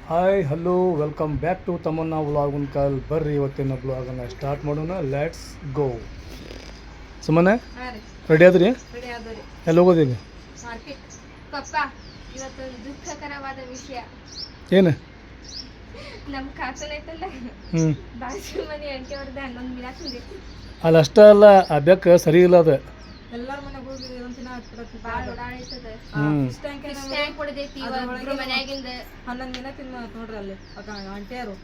Hi hello welcome back to ತಮ್ಮನ್ನ vlog ಉನ್ಕಾಲ್. ಬರ್ರಿ ಇವತ್ತಿನ ಬ್ಲಾಗನ್ನು ಸ್ಟಾರ್ಟ್ ಮಾಡೋಣ. Let's go. ಸುಮ್ಮನೆ ರೆಡಿ ಆದ್ರಿ? ಎಲ್ಲಿ ಹೋಗೋದೀಗ? ಪಪ್ಪ ಇವತ್ತು ದುಃಖಕರವಾದ ವಿಷಯ. ಏನು? ನಮ್ಮ ಕಾಕನ ಐತಲ್ಲ, ಬಾಜು ಮನೆ ಅಂಟಿ ಅವ್ರದ್ದು 11 ಮಿನ ತಂದಿತ್ತು. ಅಲ್ಲಿ ಅಷ್ಟೇ ಅಲ್ಲ, ಆ ಬೆಕ್ಕ ಸರಿ ಇಲ್ಲ ಅದು. ಎಲ್ಲಾರ ಮನೆಗೆ ಹೋಗಿ ಒಂದಿನ ಹಚ್ಬಿಡತ್ತೆ. ಭಾಳ ಓಡಾಡೈತದ. ಟ್ಯಾಂಕ್ ಹೊಡೆದೈತಿ ಮನ್ಯಾಗಿಂದ 11 ದಿನ ತಿನ್ನ ನೋಡ್ರಿ ಅಲ್ಲಿ ಆಂಟಿಯರು.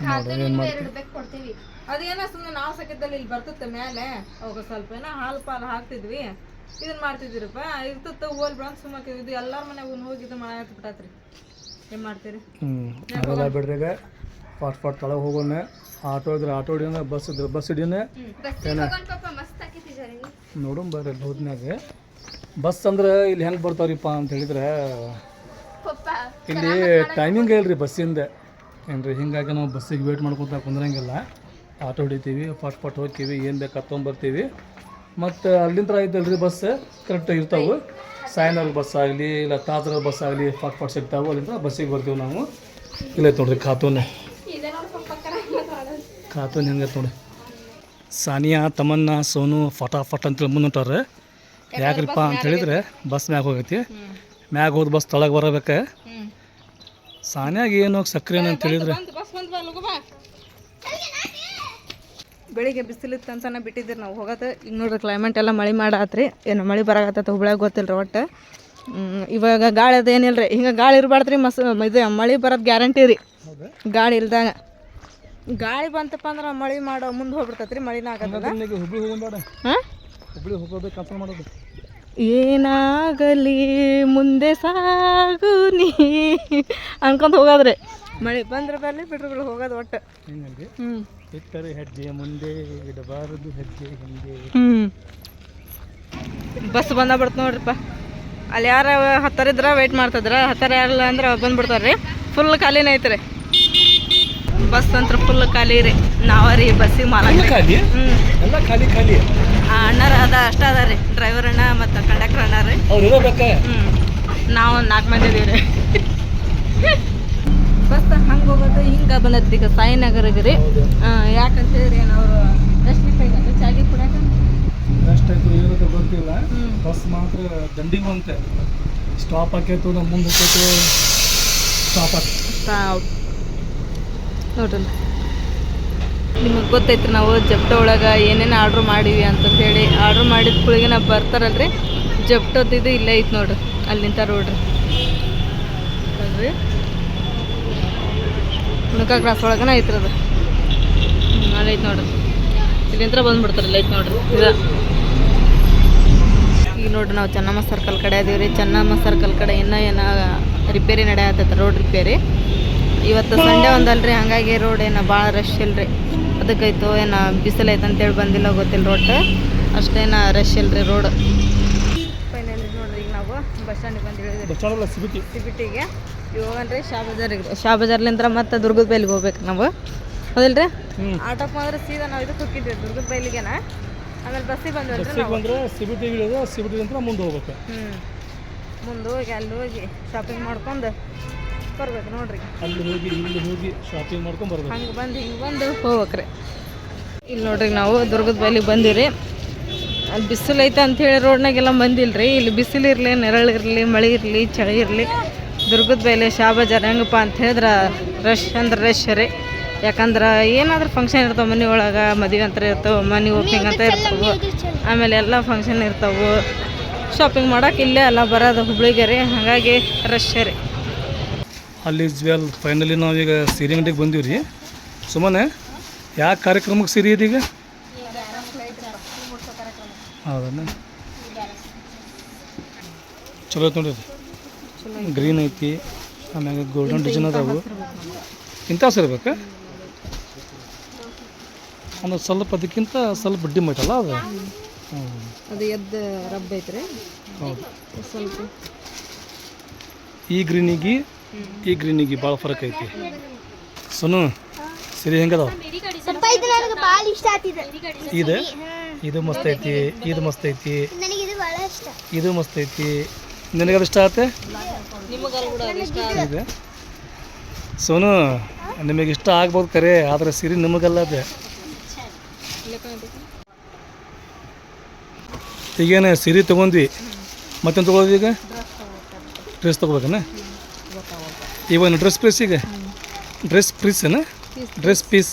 ಕಾತನು 2 ಬೆಕ್ ಕೊಡ್ತೀವಿ. ಅದೇನೋ ಸುಮ್ಮನೆ ನಾವು ಸಕಿದ್ದಲ್ಲಿ ಇಲ್ಲಿ ಬರ್ತತ್ತೆ ಮೇಲೆ ಅವಾಗ ಸ್ವಲ್ಪ ಏನೋ ಹಾಲು ಪಾಲು ಹಾಕ್ತಿದ್ವಿ, ಇದನ್ನ ಮಾಡ್ತಿದ್ದೀರಪ್ಪ ಇರ್ತತ್ತ ಹೋಲ್ ಬಿಡ ಸುಮ್ಮನೆ ಇದು ಎಲ್ಲಾರ ಮನೆಗೆ ಹೋಗಿ ಇದು ಮಾಡಾಕ್ಬಿಟ್ಟಾತ್ರಿ. ಏನು ಮಾಡ್ತೀರಿ? ಅದೆಲ್ಲ ಬಿಡ್ರಿ. ಈಗ ಫಾಸ್ಟ್ ತಳಗೆ ಹೋಗೋಣ. ಆಟೋ ಇದ್ರೆ ಆಟೋ ಹಿಡಿಯೋಣ, ಬಸ್ ಇದ್ರೆ ಬಸ್ ಹಿಡಿಯೋಣ. ನೋಡೋಣ ಬರ್ರಿ ಅಲ್ಲಿ ಹೋದ್ಮ್ಯಾಗ. ಬಸ್ ಅಂದ್ರೆ ಇಲ್ಲಿ ಹೆಂಗೆ ಬರ್ತಾವ್ರಿಪ್ಪ ಅಂತ ಹೇಳಿದ್ರೆ, ಇಲ್ಲಿ ಟೈಮಿಂಗ್ ಹೇಳ್ರಿ ಬಸ್ಸಿಂದ ಏನ್ರಿ. ಹಿಂಗಾಗಿ ನಾವು ಬಸ್ಸಿಗೆ ವೇಟ್ ಮಾಡ್ಕೊತ ಕುಂದ್ರಂಗಿಲ್ಲ. ಆಟೋ ಹಿಡಿತೀವಿ, ಫಟ್ ಹೋಗ್ತೀವಿ, ಏನು ಬೇಕು ಹತ್ಕೊಂಬರ್ತೀವಿ. ಮತ್ತು ಅಲ್ಲಿಂದ ಐತಲ್ರಿ ಬಸ್ ಕರೆಕ್ಟಾಗಿ ಇರ್ತಾವೆ. ಸಾಯನಲ್ ಬಸ್ ಆಗಲಿ ಇಲ್ಲ ತಾಜ್ರ ಬಸ್ ಆಗಲಿ ಫಟ್ ಸಿಗ್ತಾವೆ. ಅಲ್ಲಿಂದ ಬಸ್ಸಿಗೆ ಬರ್ತೀವಿ ನಾವು. ಇಲ್ಲೈತೆ ನೋಡ್ರಿ ಖಾತೂನೆ ಹೆಂಗೆ ನೋಡಿ. ಸಾನಿಯಾ ತಮನ್ನ ಸೋನು ಫಟಾಫಟ್ ಅಂತೇಳಿ ಮುಂದುಂಟಾರೆ. ಯಾಕ್ರಿಪ್ಪ ಅಂತ ಹೇಳಿದ್ರೆ ಬಸ್ ಮ್ಯಾಗ ಹೋಗೈತಿ. ಮ್ಯಾಗ ಹೋದ ಬಸ್ ತಳಗೆ ಬರಬೇಕು. ಸಾನ್ಯಾಗ ಏನು ಸಕ್ರೆ ಅಂತ ಹೇಳಿದ್ರೆ ಬೆಳಿಗ್ಗೆ ಬಿಸಿಲಿತ್ತು ಅಂತಾನೆ ಬಿಟ್ಟಿದ್ದೀರಿ ನಾವು ಹೋಗೋದು. ಈಗ ನೋಡ್ರಿ ಕ್ಲೈಮೇಟ್ ಎಲ್ಲ ಮಳೆ ಮಾಡಾತ್ರಿ. ಏನು ಮಳೆ ಬರಾಕತ್ತ ಹುಬ್ಳ್ಯಾಗ ಗೊತ್ತಿಲ್ಲ ರೀ ಒಟ್ಟು. ಇವಾಗ ಗಾಳಿ ಅದು ಏನಿಲ್ಲ ರೀ. ಹಿಂಗೆ ಗಾಳಿ ಇರಬಾರ್ದು ರೀ. ಇದು ಮಳೆ ಬರೋದು ಗ್ಯಾರಂಟಿ ರೀ. ಗಾಳಿ ಇಲ್ದಾಗ ಗಾಳಿ ಬಂತಪ್ಪ ಅಂದ್ರೆ ಮಳೆ ಮಾಡೋ ಮುಂದೆ ಹೋಗ್ಬಿಡ್ತೈತೆ ರೀ. ಮಳಿನ ಆಗತ್ತಲ್ಲ. ಹಾಂ, ಏನಾಗಲಿ ಮುಂದೆ ಸಾಗು ನೀ ಅನ್ಕೊಂತ ಹೋಗೋದ್ರಿ. ಮಳೆ ಬಂದ್ರೆ ಬರ್ಲಿ ಬಿಡ್ರಿ ಹೋಗೋದು ಒಟ್ಟು. ಹೆಜ್ಜೆ ಮುಂದೆ ಇಡಬಾರದು ಹೆಜ್ಜೆ ಹಿಂದೆ. ಬಸ್ ಬಿಡ್ತು ನೋಡ್ರಿಪ್ಪ. ಅಲ್ಲಿ ಯಾರು ಹತ್ತರಿದ್ರ ವೆಯ್ಟ್ ಮಾಡ್ತಿದ್ರ, ಹತ್ತರ ಯಾರಲ್ಲ ಅಂದ್ರೆ ಬಂದ್ಬಿಡ್ತಾರೆ ರೀ. ಫುಲ್ ಖಾಲಿನೇ ಐತ್ರಿ ಬಸ್ ಅಂತ. ಫುಲ್ ಖಾಲಿ ರೀ. ನಾವರಿ ಬಸ್ಸಿಗೆ ಮಾಲಕ ಅಣ್ಣಾರ ಅಷ್ಟ ಅದ ರೀ. ಡ್ರೈವರ್ ಅಣ್ಣ ಮತ್ತು ಕಂಡಕ್ಟರ್ ಅಣ್ಣ ರೀ. ನಾವು 4 ಮಂದಿ ಇದೀವಿ ರೀ. ಬಸ್ ಹಂಗೆ ಹೋಗೋದು ಹಿಂಗೆ ಬಂದೈತಿ ಈಗ ಸಾಯಿನಗರಿಗೆ ರೀ. ಯಾಕಂತ ಹೇಳಿರಿ ಅವರು ಎಷ್ಟು ಬೇಕಾದ್ರೆ ಚಾಗಿ ಕುಡಿಯಾಕ ಗೊತ್ತಿಲ್ಲ. ಬಸ್ ಮಾತ್ರ ದಂಡಿಗೆ ಬಂತೆ. ಸ್ಟಾಪ್ ಹಾಕೈತು, ನಮ್ಮ ಮುಂದೆ ಸ್ಟಾಪ್ ನೋಡ್ರಿ. ನಿಮಗೆ ಗೊತ್ತೈತ್ರಿ ನಾವು ಜಪ್ಟೋ ಒಳಗೆ ಏನೇನು ಆರ್ಡ್ರ್ ಮಾಡೀವಿ ಅಂತಂದು ಹೇಳಿ. ಆರ್ಡ್ರ್ ಮಾಡಿದ ಕುಳಿಗೆ ನಾವು ಬರ್ತಾರಲ್ರಿ. ಜಪ್ಟೋದಿದ್ದು ಇಲ್ಲೇ ಐತೆ ನೋಡ್ರಿ. ಅಲ್ಲಿ ನಿಂತ ನೋಡ್ರಿ ಅಲ್ರಿ. ಹುಣಕ ಕ್ರಾಸ್ ಒಳಗನ ಐತ್ರಿ ಅದು. ಅಲ್ಲಿ ಐತೆ ನೋಡ್ರಿ. ಇಲ್ಲಿಂದ ಬಂದ್ಬಿಡ್ತಾರಲ್ಲ ಐತೆ ನೋಡ್ರಿ. ಈಗ ನೋಡ್ರಿ ನಾವು ಚೆನ್ನಮ್ಮ ಸರ್ಕಲ್ ಕಡೆ ಅದೀವಿ ರೀ. ಚೆನ್ನಮ್ಮ ಸರ್ಕಲ್ ಕಡೆ ಇನ್ನೂ ಏನೋ ರಿಪೇರಿ ನಡೆಯತ್ತೈತೆ, ರೋಡ್ ರಿಪೇರಿ. ಇವತ್ತು ಸಂಡೇ ಒಂದಲ್ರಿ, ಹಾಗಾಗಿ ರೋಡ್ ಏನೋ ಭಾಳ ರಶ್ ಇಲ್ರಿ. ಅದಕ್ಕೈತು ಏನೋ ಬಿಸಿಲು ಐತೆ ಅಂತೇಳಿ ಬಂದಿಲ್ಲ ಗೊತ್ತಿಲ್ಲ. ರೋಡ್ ಅಷ್ಟೇನೋ ರಶ್ ಇಲ್ರಿ ರೋಡ್. ಫೈನಲಿ ನೋಡ್ರಿ ಈಗ ನಾವು ಬಸ್ ಸ್ಟ್ಯಾಂಡಿಗೆ ಬಂದಿದ್ದೀವಿ. ಸಿಬಿಟಿಗೆ ಹೋಗನ್ರಿ. ಶಾ ಬಜಾರ್ಲಿಂದ ಮತ್ತೆ ದುರ್ಗದ ಬೈಲಿಗೆ ಹೋಗ್ಬೇಕು ನಾವು. ಹೌದಿಲ್ರಿ? ಆಟೋಕ್ಕೆ ಬಂದ್ರೆ ಸೀದಾ ನಾವು ಇದಕ್ಕೆ ಹೋಗಿದ್ವಿ ದುರ್ಗದ ಬೈಲಿಗೆನ. ಆಮೇಲೆ ಬಸ್ಸಿಗೆ ಸಿಬಿಟಿ ಮುಂದೆ ಹೋಗ್ಬೇಕು. ಮುಂದೆ ಹೋಗಿ ಅಲ್ಲಿ ಹೋಗಿ ಶಾಪಿಂಗ್ ಮಾಡ್ಕೊಂಡು ಬರ್ಬೇಕು ನೋಡ್ರಿ. ಅಲ್ಲಿ ಹೋಗಿ ಇಲ್ಲಿ ಹೋಗಿ ಶಾಪಿಂಗ್ ಮಾಡ್ಕೊಂಡು ಬರ್ಬೇಕು. ಹಂಗೆ ಬಂದು ಹಿಂಗೆ ಬಂದು ಹೋಗ್ಬೇಕ್ರಿ. ಇಲ್ಲಿ ನೋಡ್ರಿ ನಾವು ದುರ್ಗದ ಬೈಲಿಗೆ ಬಂದಿವ್ರಿ. ಅಲ್ಲಿ ಬಿಸಿಲು ಐತೆ ಅಂಥೇಳಿ ರೋಡ್ನಾಗೆಲ್ಲ ಬಂದಿಲ್ರಿ. ಇಲ್ಲಿ ಬಿಸಿಲು ಇರಲಿ, ನೆರಳಿರಲಿ, ಮಳೆ ಇರಲಿ, ಚಳಿ ಇರಲಿ, ದುರ್ಗದ ಬೈಲಿ ಶಾ ಬಜಾರ್ ಹೆಂಗಪ್ಪ ಅಂತ ಹೇಳಿದ್ರೆ ರಶ್ ಅಂದ್ರೆ ರಶ್ ರೀ. ಯಾಕಂದ್ರೆ ಏನಾದ್ರೂ ಫಂಕ್ಷನ್ ಇರ್ತಾವೆ ಮನೆ ಒಳಗೆ. ಮದುವೆ ಅಂತ ಇರ್ತಾವೆ, ಮನೆ ಓಪನಿಂಗ್ ಅಂತ ಇರ್ತಾವೆ, ಆಮೇಲೆ ಎಲ್ಲ ಫಂಕ್ಷನ್ ಇರ್ತಾವೆ. ಶಾಪಿಂಗ್ ಮಾಡೋಕೆ ಇಲ್ಲೇ ಎಲ್ಲ ಬರೋದು ಹುಬ್ಳಿಗೆ ರೀ. ಹಾಗಾಗಿ ರಶ್ ರೀ. ಅಲ್ಲಿ ಫೈನಲಿ ನಾವೀಗ ಸೀರೆ ಅಂಗಡಿಗೆ ಬಂದೀವಿ ರೀ. ಸುಮ್ಮನೆ ಯಾವ ಕಾರ್ಯಕ್ರಮಕ್ಕೆ ಸೀರೆ ಇದೀಗ? ಹೌದಾ, ಚಲೋ ಐತೆ ನೋಡಿರಿ. ಗ್ರೀನ್ ಐತಿ, ಆಮ್ಯಾಗ ಗೋಲ್ಡನ್ ಡಿಸೈನ್ ಅದಾವು. ಇಂಥ ಸಿರ್ಬೇಕಾ? ಒಂದು ಸ್ವಲ್ಪ ಅದಕ್ಕಿಂತ ಸ್ವಲ್ಪ ಡಿಮ್ ಐತಲ್ಲ ಅದು. ಅದು ಎದ್ದು ರಬ್ಬ ಐತ್ರಿ. ಹೌದು. ಸ್ವಲ್ಪ ಈ ಗ್ರೀನಿಗೆ ಭಾಳ ಫರಕ್ ಐತಿ. ಸುನು ಸೀರೆ ಹೆಂಗದಾವ? ಇದು ಮಸ್ತ್ ಐತಿ, ಇದು ಮಸ್ತ್ ಐತಿ, ಇದು ಮಸ್ತ್ ಐತಿ. ನಿನಗದು ಇಷ್ಟ ಆಗುತ್ತೆ? ನಿಮಗಲ್ಲ ಕೂಡ ಅದು ಇಷ್ಟ ಇದೆ. ಸೋನು ನಿಮಗೆ ಇಷ್ಟ ಆಗ್ಬೋದು ಕರೆ, ಆದರೆ ಸೀರೆ ನಿಮಗಲ್ಲ ಅದು. ಈಗೇನು ಸೀರೆ ತೊಗೊಂಡ್ವಿ, ಮತ್ತೇನು ತೊಗೊಳೋದು ಈಗ? ಡ್ರೆಸ್ ತೊಗೋಬೇಕನ? ಇವನ್ ಡ್ರೆಸ್ ಪೀಸ್ ಈಗ ಡ್ರೆಸ್ ಪೀಸನ ಡ್ರೆಸ್ ಪೀಸ್.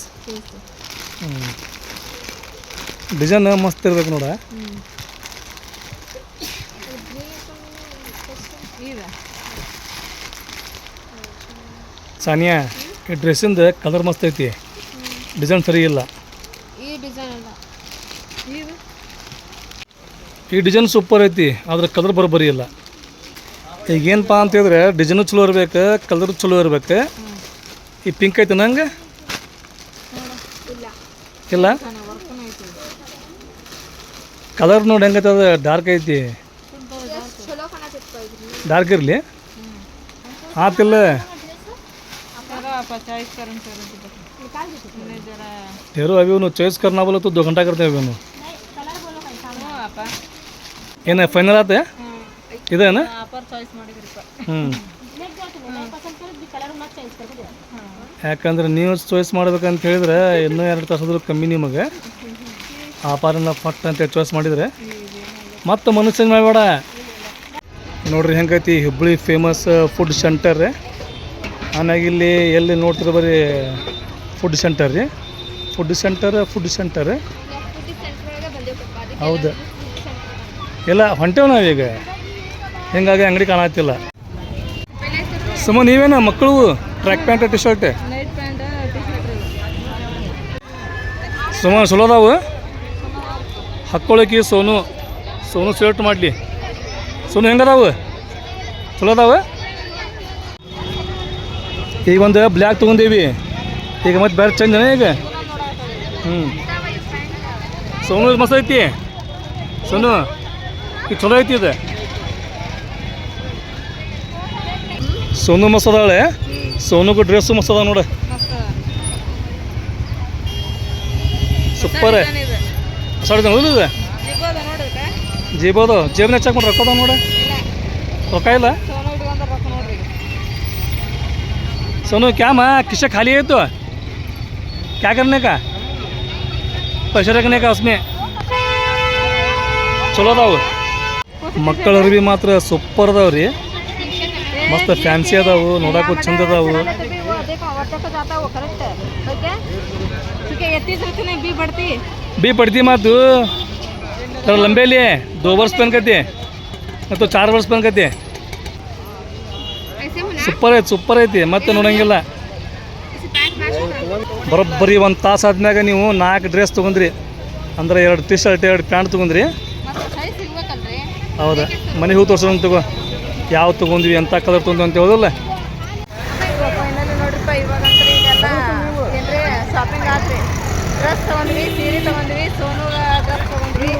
ಡಿಸೈನ್ ಮಸ್ತ್ ಇರ್ಬೇಕು ನೋಡ. ಸಾನಿಯಾ, ಈ ಡ್ರೆಸ್ಸಿಂದ ಕಲರ್ ಮಸ್ತ್ ಐತಿ, ಡಿಸೈನ್ ಸರಿ ಇಲ್ಲ. ಈ ಡಿಸೈನ್ ಸೂಪರ್ ಐತಿ, ಆದ್ರೆ ಕಲರ್ ಬರೋಬ್ಬರಿ ಇಲ್ಲ. ಈಗ ಏನಪ್ಪ ಅಂತ ಹೇಳಿದ್ರೆ ಡಿಸೈನು ಚಲೋ ಇರ್ಬೇಕು, ಕಲರ್ ಚಲೋ ಇರ್ಬೇಕು. ಈ ಪಿಂಕ್ ಐತೆ ನಂಗೆ ಇಲ್ಲ, ಕಲರ್ ನೋಡಿ ಹೆಂಗೈತೆ, ಅದು ಡಾರ್ಕ್ ಐತಿ. ಡಾರ್ಕ್ ಇರಲಿ ಆತಿಲ್ಲ. तेरो अभी उन्होंने चॉइस करना बोला तो 2 घंटा करते हैं अभी उन्होंने. ये ना फाइनल आते हैं इधर है ना. ಯಾಕಂದ್ರೆ ನೀವು ಚಾಯ್ಸ್ ಮಾಡ್ಬೇಕಂತ ಹೇಳಿದ್ರೆ ಇನ್ನೂ 2 ತಾಸಾದ್ರೂ ಕಮ್ಮಿ ನಿಮಗೆ. ಆಪಾರನ ಫಟ್ ಅಂತೇಳಿ ಚಾಯ್ಸ್ ಮಾಡಿದರೆ ಮತ್ತೆ ಮನುಷ್ಯನ ಮಾಡಬೇಡ. ನೋಡ್ರಿ ಹೆಂಗೈತಿ ಹುಬ್ಬಳ್ಳಿ ಫೇಮಸ್ ಫುಡ್ ಸೆಂಟರ್. ಆಮ್ಯಾಗ ಇಲ್ಲಿ ಎಲ್ಲಿ ನೋಡ್ತಿರೋ ಬರೀ ಫುಡ್ ಸೆಂಟರ್ ರೀ, ಫುಡ್ ಸೆಂಟರ್. ಹೌದು, ಎಲ್ಲ ಹೊಂಟೇವ್ ನಾವೀಗ, ಹಿಂಗಾಗಿ ಅಂಗಡಿ ಕಾಣತ್ತಿಲ್ಲ. ಸುಮ್ಮ ನೀವೇನ ಮಕ್ಕಳು ಟ್ರ್ಯಾಕ್ ಪ್ಯಾಂಟ್ ಟಿ ಶರ್ಟ್ ಸುಮ್ಮ ಚಲೋ ಅದಾವು ಹಾಕ್ಕೊಳಕಿ. ಸೋನು ಶರ್ಟ್ ಮಾಡಲಿ. ಸೋನು ಹೆಂಗದಾವು? ಚಲೋ ಅದಾವೆ. ಈಗ ಒಂದು ಬ್ಲ್ಯಾಕ್ ತೊಗೊಂಡೀವಿ, ಈಗ ಮತ್ತೆ ಬೇರೆ ಚೇಂಜ್ ಈಗ. ಸೋನು ಮಸ್ತ್ ಐತಿ. ಸೋನು ಈಗ ಚಲೋ ಐತಿ ಇದು. ಸೋನು ಮಸ್ತ್ ಅದಾಳೆ. ಸೋನುಗೂ ಡ್ರೆಸ್ಸು ಮಸ್ತ್ ಅದ ನೋಡ, ಸೂಪರ್. ಹೊಸ ಇದೆ ಜೀಬೋದು. ಜೇಬ್ನ ಚೆಕ್ ಮಾಡಿ ರೊಕ್ಕ ಅದಾವ ನೋಡ. ರೊಕ್ಕ ಇಲ್ಲ. सोनू क्या माँ किस्सा खाली है तो क्या करने का, पैसा रखने का उसमें. ಚಲೋ ಅದಾವು. ಮಕ್ಕಳ ಅರ್ವಿ ಮಾತ್ರ ಸೂಪರ್ ಅದಾವ್ರಿ, ಮಸ್ತ್ ಫ್ಯಾನ್ಸಿ ಅದಾವು, ನೋಡಕ್ಕೂ ಚಂದ ಅದಾವು. बी पड़ती माँ तू थोड़ा लंबे लिए 2 वर्ष पहन करते तो 4 वर्ष पहन करते. ಸೂಪರ್ ಐತಿ. ಮತ್ತೆ ನೋಡಂಗಿಲ್ಲ. ಬರೋಬ್ಬರಿ 1 ತಾಸು ಆದ್ಮ್ಯಾಗ ನೀವು 4 ಡ್ರೆಸ್ ತೊಗೊಂಡ್ರಿ ಅಂದ್ರೆ 2 ಟಿ ಶರ್ಟ್ 2 ಪ್ಯಾಂಟ್ ತೊಗೊಂಡ್ರಿ. ಹೌದಾ, ಮನೆಗೆ ಹೋಗಿ ತೋರ್ಸೋಣ ತಗೋ ಯಾವ ತೊಗೊಂಡ್ವಿ, ಎಂಥ ಕಲರ್ ತೊಗೊಂಡ್ವಿ ಅಂತ ಹೇಳೋದಲ್ಲ. ನೋಡ್ರಿಪ್ಪ ಇವಾಗಂದ್ರೆ ಈಗೆಲ್ಲ ಏನ್ರಿ ಶಾಪಿಂಗ್ ಆತ್ರಿ. ಡ್ರೆಸ್ ತೊಗೊಂಡ್ವಿ, ಸೀರೆ ತೊಗೊಂಡ್ವಿ, ಸೋನು ಡ್ರೆಸ್ ತೊಗೊಂಡ್ವಿ.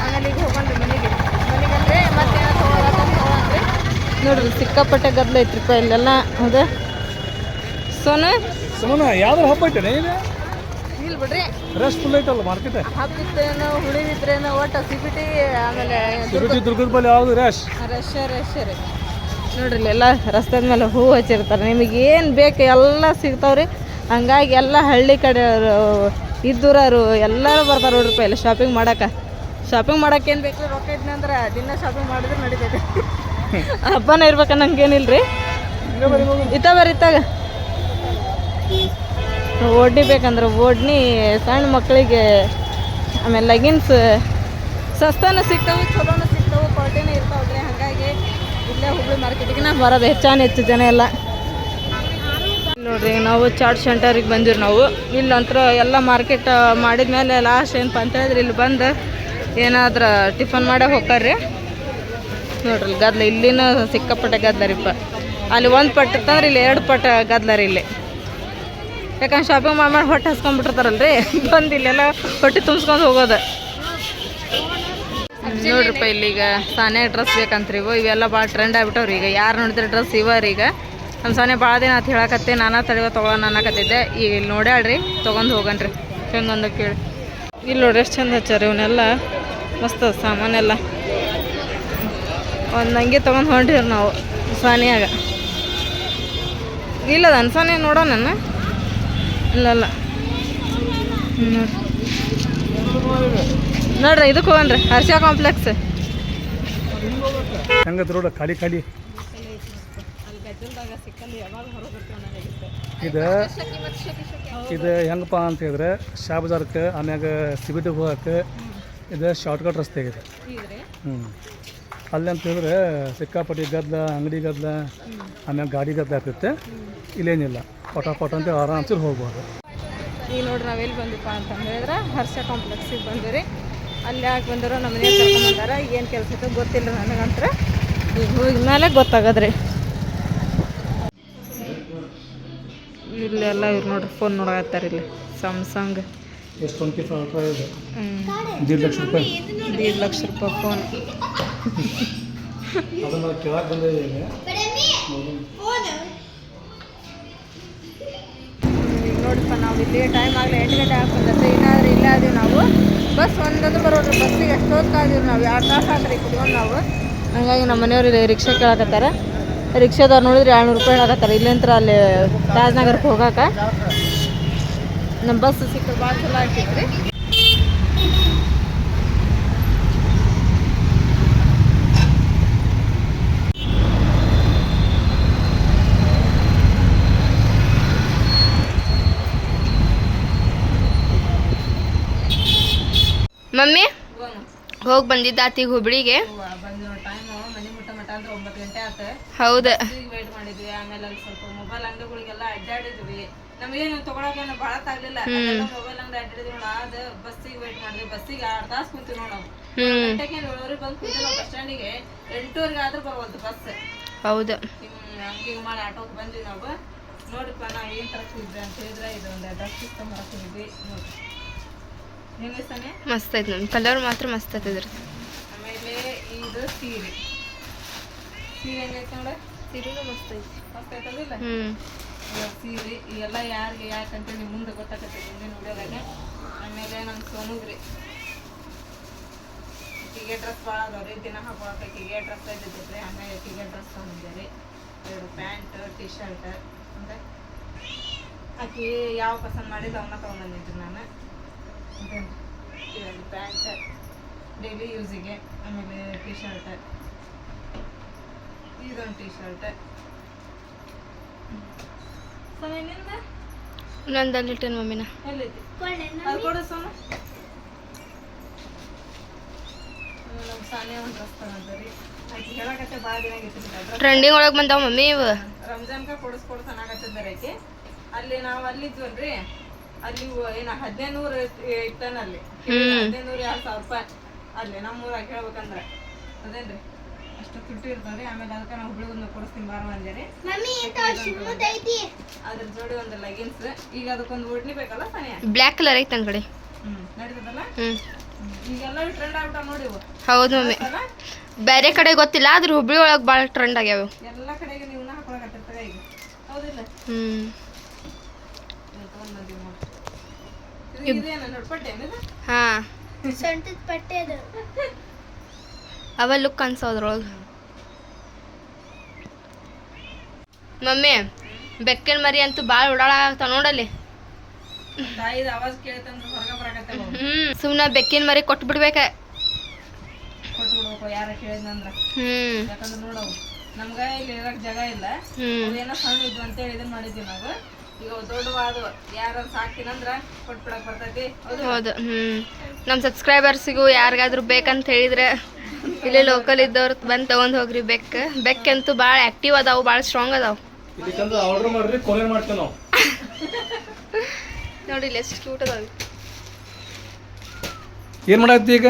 ಆಮೇಲೆ ಈಗ ಹೋಗೊಂಡ್ರಿ ಮನೆಗೆ ಅಂದ್ರೆ ಮತ್ತೆ ತೊಗೊಳಂದ್ರಿ. ನೋಡ್ರಿ ಸಿಕ್ಕಾಪಟ್ಟೆ ಗದ್ದಲ ಐತ್ರಿಪ್ಪ ಇಲ್ಲೆಲ್ಲ. ಹೌದಾ ಸೋನು ಯಾವ್ದಾರು ಹಬ್ಬ ಐತೇನೆ ಈಗ? ಇಲ್ಲ ಬಿಡ್ರಿ, ರಶ್ ಫುಲ್ ಐತಲ್ಲ ಮಾರ್ಕೆಟ್. ಹಬ್ಬಿತ್ತೇನೋ ಹುಳಿವಿದ್ರೇನೋ ಒಟ್ಟು ಸಿಬಿಟಿ. ಆಮೇಲೆ ದುರ್ಗದ ಬಳಿ ಯಾವುದು ರಶ್ ರೀ. ನೋಡ್ರಿ ಇಲ್ಲೆಲ್ಲ ರಸ್ತೆ ಮೇಲೆ ಹೂವು ಹಚ್ಚಿರ್ತಾರೆ. ನಿಮಗೆ ಏನು ಬೇಕು ಎಲ್ಲ ಸಿಗ್ತಾವ್ರಿ. ಹಂಗಾಗಿ ಎಲ್ಲ ಹಳ್ಳಿ ಕಡೆ ಇದ್ದೂರವರು ಎಲ್ಲರೂ ಬರ್ತಾರೆ ನೋಡ್ರಿಪ್ಪ ಇಲ್ಲ ಶಾಪಿಂಗ್ ಮಾಡಕ್ಕೆ. ಏನು ಬೇಕು ರೊಕ್ಕ ಇದ್ನ ಅಂದ್ರೆ ದಿನ ಶಾಪಿಂಗ್ ಮಾಡಿದ್ರೆ ನಡೀತೈತೆ. ಹಬ್ಬನ ಇರ್ಬೇಕ ನಂಗೇನಿಲ್ರಿ. ಇತ್ತಾಗ ಓಡ್ನಿ ಬೇಕಂದ್ರೆ ಓಡ್ನಿ, ಸಣ್ಣ ಮಕ್ಕಳಿಗೆ. ಆಮೇಲೆ ಲೆಗಿನ್ಸ್ ಸಸ್ತಾನು ಸಿಗ್ತಾವೆ, ಚಲೋನು ಸಿಗ್ತಾವೆ, ಕ್ವಾಲಿಟಿನೂ ಇರ್ತಾವ್ರಿ. ಹಾಗಾಗಿ ಇಲ್ಲೇ ಹುಬ್ಬಳ್ಳಿ ಮಾರ್ಕೆಟಿಗೆ ಬರೋದು ಹೆಚ್ಚು ಜನ ಎಲ್ಲ. ನೋಡ್ರಿ ನಾವು ಚಾಟ್ ಸೆಂಟರಿಗೆ ಬಂದಿರಿ. ನಾವು ಇಲ್ಲಂತ್ರ ಎಲ್ಲ ಮಾರ್ಕೆಟ್ ಮಾಡಿದ್ಮೇಲೆ ಲಾಸ್ಟ್ ಏನಪ್ಪ ಅಂತ ಹೇಳಿದ್ರೆ ಇಲ್ಲಿ ಬಂದು ಏನಾದ್ರೂ ಟಿಫನ್ ಮಾಡೇ ಹೋಗ್ತಾರ್ರಿ. ನೋಡ್ರಿ ಗದ್ಲ ಇಲ್ಲಿನ ಸಿಕ್ಕಾಪಟ್ಟೆ ಗದ್ಲರಿಪ್ಪ. ಅಲ್ಲಿ 1 ಪಟ್ಟು ತಂದ್ರೆ ಇಲ್ಲಿ 2 ಪಟ್ಟು ಗದ್ಲರಿ ಇಲ್ಲಿ. ಯಾಕಂದ್ರೆ ಶಾಪಿಂಗ್ ಮಾಡಿ ಹೊಟ್ಟೆ ಹಸ್ಕೊಂಡ್ಬಿಟ್ಟಿರ್ತಾರಲ್ರಿ, ಬಂದು ಇಲ್ಲೆಲ್ಲ ಹೊಟ್ಟೆ ತುಂಬಿಸ್ಕೊಂಡು ಹೋಗೋದು. ನೋಡ್ರಿಪ್ಪ ಇಲ್ಲಿಗ ಸಾನೆ ಡ್ರೆಸ್ ಬೇಕಂತ್ರಿ. ಇವೆಲ್ಲ ಭಾಳ ಟ್ರೆಂಡ್ ಆಗ್ಬಿಟ್ಟವ್ರಿ. ಈಗ ಯಾರು ನೋಡಿದ್ರೆ ಡ್ರೆಸ್ ಇವರಿ. ಈಗ ನಮ್ಮ ಸಾನೆ ಭಾಳ ದಿನ ಅಂತ ಹೇಳಕತ್ತೆ, ನಾನಾ ತಡೆವ ತೊಗೊಳೋಣ ಅನ್ನಕತ್ತಿದ್ದೆ. ಈಗ ಇಲ್ಲಿ ನೋಡ್ಯಾಳ್ರಿ, ತೊಗೊಂಡು ಹೋಗನ್ರಿ ಹೆಂಗೊಂದು ಕೇಳಿ. ಇಲ್ಲಿ ನೋಡ್ರಿ ಎಷ್ಟು ಚಂದ ಹಚ್ಚಾರಿ ಇವನ್ನೆಲ್ಲ, ಮಸ್ತ್ ಸಾಮಾನೆಲ್ಲ. ಒಂದು ಅಂಗಿ ತೊಗೊಂಡು ಹೊಂಟಿರಿ ನಾವು ಸಾನಿಯಾಗ. ಇಲ್ಲ ಅದು ಅನ್ಸಾನೆ ನೋಡೋಣ ಇಲ್ಲ ನೋಡ್ರಿ ಇದಕ್ಕೆ ಹೋಗಣ್ರಿ ಹರ್ಷ ಕಾಂಪ್ಲೆಕ್ಸ್. ಹೆಂಗದ ರೋಡ್ ಖಾಲಿ ಖಾಲಿ ಇದು ಹೆಂಗಪ್ಪ ಅಂತ ಹೇಳಿದ್ರೆ ಶಾ ಬಜಾರ್ಕ್ಕೆ ಆಮ್ಯಾಗ ಸಿಬಿಟಿಗೆ ಹೋಗಕ್ಕೆ ಇದು ಶಾರ್ಟ್ಕಟ್ ರಸ್ತೆ ಆಗಿದೆ. ಅಲ್ಲಿ ಅಂತ ಹೇಳಿದ್ರೆ ಸಿಕ್ಕಾಪಟ್ಟಿ ಗದ್ದಲ, ಅಂಗಡಿ ಗದ್ದಲ, ಆಮ್ಯಾಗ ಗಾಡಿ ಗದ್ದಲ ಆಗ್ತೈತೆ. ಇಲ್ಲೇನಿಲ್ಲ, ಪಟ ಅಂತ ಆರಾಮ್ಸೆ ಹೋಗ್ಬೋದು. ಈಗ ನೋಡ್ರಿ ನಾವೆಲ್ಲಿ ಬಂದಿಪ್ಪ ಅಂತ ಹೇಳಿದ್ರೆ ಹರ್ಷ ಕಾಂಪ್ಲೆಕ್ಸಿಗೆ ಬಂದಿರಿ. ಅಲ್ಲಿ ಯಾಕೆ ಬಂದಿರೋ ನಮ್ಮ ಮನೆಗೆ ಕರ್ಕೊಂಡ್ಬಂದಾರ. ಏನು ಕೆಲಸ ಐತೆ ಗೊತ್ತಿಲ್ಲ ನನಗಂತ್ರ, ಈಗ ಹೋಗಿದ ಮೇಲೆ ಗೊತ್ತಾಗದ್ರಿ. ಇಲ್ಲೆಲ್ಲ ಇವ್ರು ನೋಡ್ರಿ ಫೋನ್ ನೋಡಕತ್ತಾರೆ. ಇಲ್ಲಿ ಸ್ಯಾಮ್ಸಂಗ್ ಎಷ್ಟು 1,50,000 ಲಕ್ಷ ರೂಪಾಯಿ, 1.5 ಲಕ್ಷ ರೂಪಾಯಿ ಫೋನ್. ಅದನ್ನು ಕೇಳಕ್ಕೆ ಬಂದಿದೆ. ಈಗ ನೋಡಿಪ್ಪ ನಾವು ಇಲ್ಲಿ ಟೈಮ್ ಆಗಲಿ 8 ಗಂಟೆ ಆಗ್ತದೆ. ಏನಾದರೂ ಇಲ್ಲ ಅದೀವಿ ನಾವು. ಬಸ್ ಒಂದಂದ್ರೆ ಬರೋಡ್ರಿ, ಬಸ್ಸಿಗೆ ಎಷ್ಟೊತ್ತು ಕಾದಿವಿ ನಾವು. 2 ತಾಸು ಆತ್ರಿ ಕುತ್ಕೊಂಡು ನಾವು. ಹಂಗಾಗಿ ನಮ್ಮ ಮನೆಯವ್ರು ರಿಕ್ಷಾ ಕೇಳಕತ್ತಾರ. ರಿಕ್ಷಾದವ್ರು ನೋಡಿದ್ರೆ 200 ರೂಪಾಯಿ ಹೇಳಕತ್ತಾರೆ. ಇಲ್ಲಿಂತ್ರ ಅಲ್ಲಿ ರಾಜನಗರಕ್ಕೆ ಹೋಗಾಕ. ನಮ್ಮ ಬಸ್ ಸಿಕ್ಕರೆ ಭಾಳ ಚಲೋ ಆಗ್ತೈತ್ರಿ. ಮಮ್ಮಿ ಹೋಗಿ ಬಂದಿದ್ದ ಆತೀಗ ಹುಬ್ಳಿಗೆ. ಹೌದು, ವೇಟ್ ಮಾಡಿದ್ವಿ. ಆಮೇಲೆ ಅಲ್ಲಿ ಸ್ವಲ್ಪ ಮೊಬೈಲ್ ಅಂಗಡಿಗಳಿಗೆಲ್ಲ ಅಡ್ಡಾಡಿದ್ವಿ. ನಮಗೇನು ತಗೊಳಕೇನು ಭಾಳ ತಾಗ್ಲಿಲ್ಲ. ಮೊಬೈಲ್ ಅಂಗಡಿ ಅಡ್ಡಾಡಿದ್ವಿ ನೋಡ. ಅದು ಬಸ್ಸಿಗೆ ವೇಟ್ ಮಾಡಿದ್ವಿ. ಬಸ್ಸಿಗೆ 6 ತಾಸು ಕುಂತೀವಿ ನೋಡ್ ನಾವು. 7 ಗಂಟೆಗೆ 7 ಬಂದು ಕುಂತೀವಿ ನಾವು ಬಸ್ ಸ್ಟ್ಯಾಂಡಿಗೆ. 8:15 ಆದ್ರೂ ಬರ್ಬೋದು ಬಸ್. ಹೌದು, ಹಂಗೆ ಮಾಡಿ ಆಟೋಗೆ ಬಂದ್ವಿ ನಾವು. ನೋಡಿಪ್ಪ ನಾವು ಏನು ತರ್ತಿದ್ವಿ ಅಂತ ಹೇಳಿದ್ರೆ ಇದು ಒಂದು ಡ್ರೆಸ್ ಸಿಸ್ಟಮ್ ಹಾಕಿದ್ವಿ ನೋಡ್ರಿ. ಮಸ್ತ್ ಐತೆ ನಮ್ಮ ಕಲರ್ ಮಾತ್ರ ಮಸ್ತ್ ಐತದ್ರಿ. ಆಮೇಲೆ ಇದು ಸೀರೆ ಹೆಂಗೈತೆ ನೋಡ. ಸೀರೆನೂ ಮಸ್ತ್ ಐತದಿಲ್ಲ. ಸೀರೆ ಇವೆಲ್ಲ ಯಾರಿಗೆ ಯಾಕಂತೇಳಿ ಮುಂದೆ ಗೊತ್ತಾಗತ್ತೆ ಮುಂದಿನ ವಿಡಿಯೋದಾಗ. ಆಮೇಲೆ ನಮ್ಮ ಸೋನುಗ್ರಿ ಕಿಗೆ ಡ್ರೆಸ್ ಭಾಳ ಅದಾವ್ರಿ. ದಿನ ಹಾಕೊಳಕ್ಕೆ ಕಿಗೆ ಡ್ರೆಸ್ ಇದ್ದಿದ್ರಿ. ಆಮೇಲೆ ಕಿಗೆ ಡ್ರೆಸ್ ತೊಗೊಂಡಿದ್ದೆ. 2 ಪ್ಯಾಂಟ್, ಟಿ ಶರ್ಟ್. ಅಂದರೆ ಆಕೆ ಯಾವ ಪಸಂದ್ ಮಾಡಿದ್ದು ಅವನ್ನ ತೊಗೊಂಬಂದಿದ್ರಿ ನಾನು. ಇದೊಂದು ಪ್ಯಾಂಟ್ ಡೈಲಿ ಯೂಸಿಗೆ. ಆಮೇಲೆ ಟಿ ಶರ್ಟ್, ಇದೊಂದು ಟಿ ಶರ್ಟ್. ನಂದಲ್ಲಿಟ್ಟೇನು ಮಮ್ಮಿನ ಎಲ್ಲೈತಿ ಅದು ಕೊಡು ಸೋನು. ನಮ್ಮ ಸಾನಿಯ ಒಂದು ಡ್ರೆಸ್ ತಗೊಂಡ್ರಿ. ಆಕೆ ಹೇಳಕತ್ತೆ ಭಾಳ ದಿನ ಆಗಿತ್ತು. ಟ್ರೆಂಡಿಂಗ್ ಒಳಗೆ ಬಂದಾವ ಮಮ್ಮಿ ಇವು. ರಂಜಾನ್ಕ ಕೊಡಿಸ್ಕೊಡ್ತಾನಾಗತ್ತಿದ್ದಾರೆ ಆಕೆ. ಅಲ್ಲಿ ನಾವು ಅಲ್ಲಿದ್ವಲ್ರಿ, ಅಲ್ಲಿ ಏನ 1500 ಇಟ್ಟನಲ್ಲಿ. 1500-2000 ರೂಪಾಯಿ ಅಲ್ಲಿ ನಮ್ಮೂರಾಗ ಹೇಳ್ಬೇಕಂದ್ರೆ. ಅದೇನ್ರಿ ಅಷ್ಟು ತುಟ್ಟಿ ಇರ್ತಾವ್ರಿ. ಆಮೇಲೆ ಅದಕ್ಕೆ ನಾವು ಹುಡುಗನ್ನ ಕೊಡಿಸ್ತೀನಿ ಬಾರ ಅಂದೇರಿ. ಅದ್ರ ಜೋಡಿ ಒಂದು ಲೆಗಿನ್ಸ್. ಈಗ ಅದಕ್ಕೊಂದು ಓಡ್ನಿ ಬೇಕಲ್ಲ ಸಾನಿಯಾ. ಬ್ಲ್ಯಾಕ್ ಕಲರ್ ಐತೆ ನನ್ನ ಕಡೆ. ನಡೀತದಲ್ಲ. ಈಗೆಲ್ಲ ಟ್ರೆಂಡ್ ಆಗ್ಬಿಟ್ಟಾವ ನೋಡಿ ಇವು. ಹೌದು ಮಮ್ಮಿ, ಬೇರೆ ಕಡೆ ಗೊತ್ತಿಲ್ಲ, ಆದ್ರೆ ಹುಬ್ಳಿ ಒಳಗೆ ಭಾಳ ಟ್ರೆಂಡ್ ಆಗ್ಯಾವ. ಎಲ್ಲ ಕಡೆಗೆ ನೀವು ಹಾಕೊಳಕತ್ತಿರ್ತಾಗ ಈಗ. ಹೌದಿಲ್ಲ. ಹಾ, ಅವ ಲುಕ್ ಅನ್ಸೋದ್ರೊಳಗೆ. ಮಮ್ಮಿ ಬೆಕ್ಕಿನ ಮರಿ ಅಂತೂ ಭಾಳ ಓಡಾಡ ಆಗ್ತಾವ ನೋಡಲ್ಲಿ. ಸುಮ್ಮನೆ ಬೆಕ್ಕಿನ ಮರಿ ಕೊಟ್ಬಿಡ್ಬೇಕ. ಯಾರ ಕೇಳಿದಂದ್ರ. ಯಾಕಂದ್ರೆ ನೋಡವು ನಮ್ಗ ಇಲ್ಲಿ ಇರಕ್ ಜಾಗ ಇಲ್ಲ. ಏನೋ ಸಣ್ಣ ಇದ್ವು ಅಂತೇಳಿ ಇದನ್ನ ಮಾಡಿದ್ವಿ ನಾವು. ಈಗ ದೊಡ್ಡವಾದವ ಯಾರು ಸಾಕ್ತೀನಂದ್ರ ಕೊಟ್ಬಿಡಕ್ ಬರ್ತೈತಿ. ಹೌದು. ನಮ್ಮ ಸಬ್ಸ್ಕ್ರೈಬರ್ಸಿಗೂ ಯಾರಿಗಾದ್ರೂ ಬೇಕಂತ ಹೇಳಿದ್ರೆ ಇಲ್ಲಿ ಲೋಕಲ್ ಇದ್ದವ್ರು ಬಂದು ತಗೊಂಡ್ ಹೋಗ್ರಿ. ಬೆಕ್ಕಂತೂ ಭಾಳ ಆಕ್ಟಿವ್ ಅದಾವು, ಭಾಳ ಸ್ಟ್ರಾಂಗ್ ಅದಾವು. ಆರ್ಡರ್ ಮಾಡ್ರಿ, ಕೊರಿಯರ್ ಮಾಡ್ತೇವೆ ನಾವು. ನೋಡಿ ಇಲ್ಲಿ ಎಷ್ಟು ಕ್ಯೂಟ್ ಅದಾವ. ಏನು ಮಾಡತ್ತಿ ಈಗ?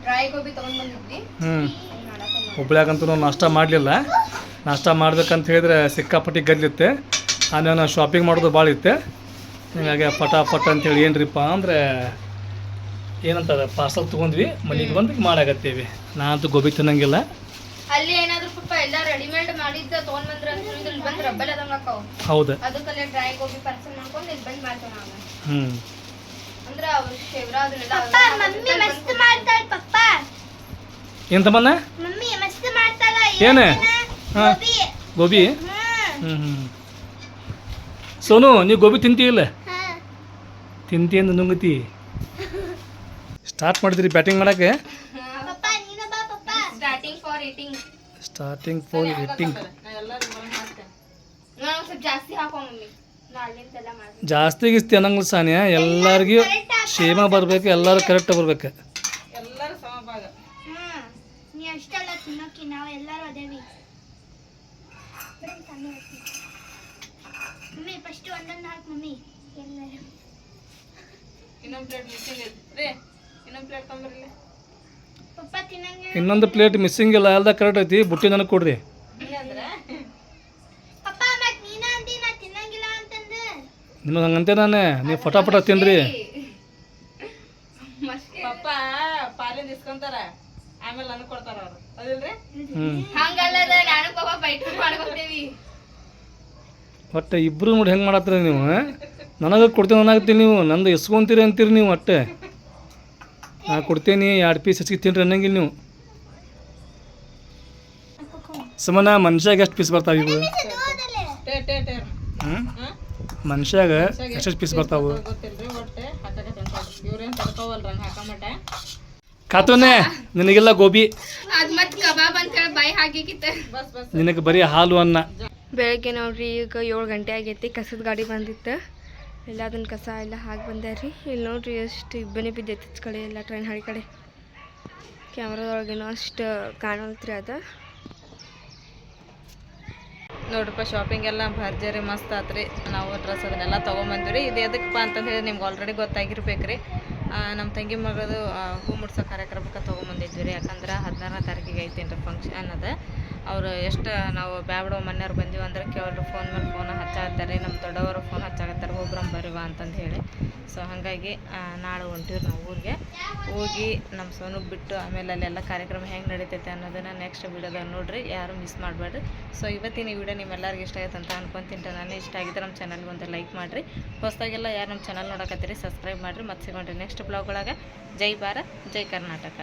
ಡ್ರೈ ಗೋಬಿ ತಗೊಂಡ್ ಬಂದಿದ್ವಿ. ಹುಬ್ಳ್ಯಾಗಂತೂ ನಾವು ನಾಷ್ಟ ಮಾಡಲಿಲ್ಲ. ನಾಷ್ಟ ಮಾಡ್ಬೇಕಂತ ಹೇಳಿದ್ರೆ ಸಿಕ್ಕಾಪಟ್ಟಿ ಗದ್ಲಿತ್ತೆ. ಆಮೇಲೆ ನಾವು ಶಾಪಿಂಗ್ ಮಾಡೋದು ಭಾಳ ಇತ್ತು. ಹೀಗಾಗಿ ಪಟ ಅಂತೇಳಿ ಏನ್ರಿಪ್ಪ ಅಂದರೆ ಏನಂತಾರೆ ಪಾರ್ಸಲ್ ತೊಗೊಂಡ್ವಿ. ಮನೆಗೆ ಬಂದು ಮಾಡಾಕತ್ತೀವಿ. ನಾನಂತೂ ಗೋಬಿ ತಿನ್ನಂಗಿಲ್ಲ. ಅಲ್ಲಿ ಏನಾದರೂ ಪಪ್ಪ ಎಲ್ಲ ರೆಡಿಮೇಡ್ ಮಾಡಿದ್ದ ತೊಗೊಂಡ್ ಬಂದ್ರೆ ಇಲ್ಲಿ ಬಂದು ರಬ್ಬಲ್ ಅದಂಗ ಅಕ್ಕಾವು. ಹೌದು, ಅದಕ್ಕಲ್ಲೇ ಡ್ರೈ ಗೋಬಿ ಪಾರ್ಸಲ್ ಮಾಡ್ಕೊಂಡು ಇಲ್ಲಿ ಬಂದು ಮಾಡ್ತೇವೆ ನಾವು. ಅಂದ್ರೆ ಅವ್ರು ಶೇವ್ರ ಅದನ್ನೆಲ್ಲ ಏನು ತಮ್ಮನ್ನ ಏನು ಗೋಬಿ ಸೋನು ನೀವು ಗೋಬಿ ತಿಂತೀಯಿಲ್ಲ ತಿಂತಿ ಎಂದು ನುಂಗತಿ ಸ್ಟಾರ್ಟ್ ಮಾಡಿದ್ರಿ ಬ್ಯಾಟಿಂಗ್ ಮಾಡಕ್ಕೆ ಸ್ಟಾರ್ಟಿಂಗ್ ಫಾರ್ ಈಟಿಂಗ್ ನಾ ಸ್ವಲ್ಪ ಜಾಸ್ತಿ ಹಾಕೋ ಮಮ್ಮಿ ನಾ ಅಲ್ಲಿಂದೆಲ್ಲ ಮಾಡಿ ಜಾಸ್ತಿ ಗಿಸ್ತಿ ಅನ್ನಂಗಿಲ್ಲ ಸಾನಿಯ ಎಲ್ಲರಿಗೂ ಕ್ಷೇಮ ಬರ್ಬೇಕು ಎಲ್ಲರೂ ಕರೆಕ್ಟ್ ಬರ್ಬೇಕು ಎಲ್ಲರೂ ಸಮಭಾಗ ನೀ ಅಷ್ಟೆಲ್ಲ ತಿನ್ನೋಕೆ ನಾವು ಎಲ್ಲರೂ ಅದೇವಿ ಮಮ್ಮಿ ಫಸ್ಟ್ ಒಂದೊಂದು ಹಾಕಿ ಮಮ್ಮಿ ಎಲ್ಲರೂ ಇನ್ನೊಂದು ಪ್ಲೇಟ್ ಮಿಸ್ಸಿಂಗ್ ಐತ್ರಿ ಇನ್ನೊಂದು ಪ್ಲೇಟ್ ತೊಂಬರ್ಲಿ ಪಪ್ಪ ತಿನ್ನಂಗೆ ಇನ್ನೊಂದು ಪ್ಲೇಟ್ ಮಿಸ್ಸಿಂಗ್ ಇಲ್ಲ ಎಲ್ಲ ಕರೆಕ್ಟ್ ಐತಿ ಬುಟ್ಟಿ ನನಗೆ ಕೊಡ್ರಿ ಅಂದ್ರೆ ಪಪ್ಪ ಮತ್ತೆ ನೀನ ಅಂದಿ ನಾ ತಿನ್ನಂಗಿಲ್ಲ ಅಂತಂದು ನಿಮಗೆ ಹಂಗಂತೆ ನಾನೇ ನೀವು ಫಟಾಫಟ ತಿನ್ರಿ ಪಪ್ಪ ಪಾಲಿಂದ ಇಸ್ಕೊಂತಾರ ಆಮೇಲೆ ನನಗೆ ಕೊಡ್ತಾರ ಅವ್ರು ಅದಿಲ್ರಿ ಹಂಗಲ್ಲದ ನಾನು ಪಪ್ಪ ಬೈಟ್ ಮಾಡ್ಕೊತೇವಿ ಒಟ್ಟು ಇಬ್ಬರು ನೋಡಿ ಹೆಂಗೆ ಮಾಡತ್ತೀರಿ ನೀವು ನನಗೆ ಕೊಡ್ತೀನಿ ಅನ್ನಾಗತ್ತೀನಿ ನೀವು ನಂದು ಇಸ್ಕೊಂತೀರಿ ಅಂತೀರಿ ನೀವು ಒಟ್ಟೆ ನಾ ಕೊಡ್ತೀನಿ 2 ಪೀಸ್ ಹೆಚ್ಚಿಗೆ ತಿನ್ರಿ ಅನ್ನಂಗಿಲ್ಲ ನೀವು ಸುಮ್ಮನ ಮನುಷ್ಯಾಗ ಎಷ್ಟು ಪೀಸ್ ಬರ್ತಾವೆ ಇವು ಹ್ಞೂ ಮನುಷ್ಯಾಗ ಎಷ್ಟು ಪೀಸ್ ಬರ್ತಾವೆ ಗೊತ್ತಿಲ್ರಿ ಒಟ್ಟೆ ಹಾಕಕತ್ತೇನೆ ಇವ್ರೇನು ತಡ್ಕೋವಲ್ರಿ ಹಂಗೆ ಹಾಕಮಟ ಕಾತೋನೆ ನಿನಗೆಲ್ಲ ಗೋಬಿ ಅದ್ ಮತ್ ಕಬಾಬ್ ಅಂತ ಹೇಳಿ ಬಾಯಿ ಹಾಕಿಕಿತ್ತ ಬಸ್ ಬಸ್ ನಿನಗೆ ಬರೀ ಹಾಲು ಅನ್ನ ಬೆಳಗ್ಗೆ ನೋಡ್ರಿ ಈಗ 7 ಗಂಟೆ ಆಗೈತಿ ಕಸದ ಗಾಡಿ ಬಂದಿತ್ತು ಎಲ್ಲ ಅದನ್ನ ಕಸ ಎಲ್ಲ ಹಾಕಿ ಬಂದ್ಯಾರಿ ಇಲ್ಲಿ ನೋಡ್ರಿ ಎಷ್ಟು ಇಬ್ಬನಿ ಬಿದ್ದೈತಿ ಈ ಕಡೆ ಎಲ್ಲ ಟ್ರೈನ್ ಹಳಿ ಕಡೆ ಕ್ಯಾಮ್ರಾದೊಳಗೇನೋ ಅಷ್ಟು ಕಾಣಲ್ತ್ರಿ ಅದ ನೋಡ್ರಿಪ್ಪ ಶಾಪಿಂಗ್ ಎಲ್ಲ ಭರ್ಜರಿ ಮಸ್ತ್ ಆತ್ರಿ ನಾವು ಡ್ರೆಸ್ ಅದನ್ನೆಲ್ಲ ತೊಗೊಂಬಂದಿವಿ ಇದು ಎದಕ್ಕಪ್ಪ ಅಂತಂದು ಹೇಳಿ ನಿಮ್ಗೆ ಆಲ್ರೆಡಿ ಗೊತ್ತಾಗಿರ್ಬೇಕು ರೀ ನಮ್ಮ ತಂಗಿ ಮಗಳದು ಹೂ ಮುಡ್ಸೋ ಕಾರ್ಯಕ್ರಮಕ್ಕೆ ತೊಗೊಂಬಂದಿದ್ವಿ ರೀ ಯಾಕಂದ್ರೆ 16ನೇ ತಾರೀಕಿಗೆ ಐತೇನು ರೀ ಫಂಕ್ಷನ್ ಅದ ಅವರು ಎಷ್ಟು ನಾವು ಬ್ಯಾಬಿಡೋ ಮನೆಯವ್ರು ಬಂದೀವಿ ಅಂದ್ರೆ ಕೇವಲ ಫೋನ್ ಮೇಲೆ ಫೋನ್ ಹಚ್ಚಾಕತ್ತಾರೆ ನಮ್ಮ ದೊಡ್ಡವರು ಫೋನ್ ಹಚ್ಚಾಕತ್ತಾರೆ ಒಬ್ರಮ್ಮ ಬರುವ ಅಂತಂದು ಹೇಳಿ ಸೊ ಹಾಗಾಗಿ ನಾಳೆ ಹೊಂಟಿವ್ರಿ ನಾವು ಊರಿಗೆ ಹೋಗಿ ನಮ್ಮ ಸೋನಿಗೆ ಬಿಟ್ಟು ಆಮೇಲೆ ಅಲ್ಲೆಲ್ಲ ಕಾರ್ಯಕ್ರಮ ಹೆಂಗೆ ನಡೀತೈತೆ ಅನ್ನೋದನ್ನು ನೆಕ್ಸ್ಟ್ ವೀಡಿಯೋದಾಗ ನೋಡಿರಿ ಯಾರು ಮಿಸ್ ಮಾಡಬೇಡ್ರಿ ಸೊ ಇವತ್ತಿನ ಈ ವಿಡಿಯೋ ನಿಮ್ಮೆಲ್ಲರಿಗೂ ಇಷ್ಟ ಆಯ್ತು ಅಂತ ಅನ್ಕೊಂತೀನಿ ನಾನು ಇಷ್ಟ ಆಗಿದ್ರೆ ನಮ್ಮ ಚಾನಲ್ಗೆ ಒಂದು ಲೈಕ್ ಮಾಡಿರಿ ಹೊಸದಾಗೆಲ್ಲ ಯಾರು ನಮ್ಮ ಚಾನಲ್ ನೋಡಕತ್ತೀರಿ ಸಬ್ಸ್ಕ್ರೈಬ್ ಮಾಡಿರಿ ಮತ್ತೆ ಸಿಗೋಣ್ರಿ ನೆಕ್ಸ್ಟ್ ಬ್ಲಾಗ್ ಒಳಗೆ ಜೈ ಭಾರತ್ ಜೈ ಕರ್ನಾಟಕ.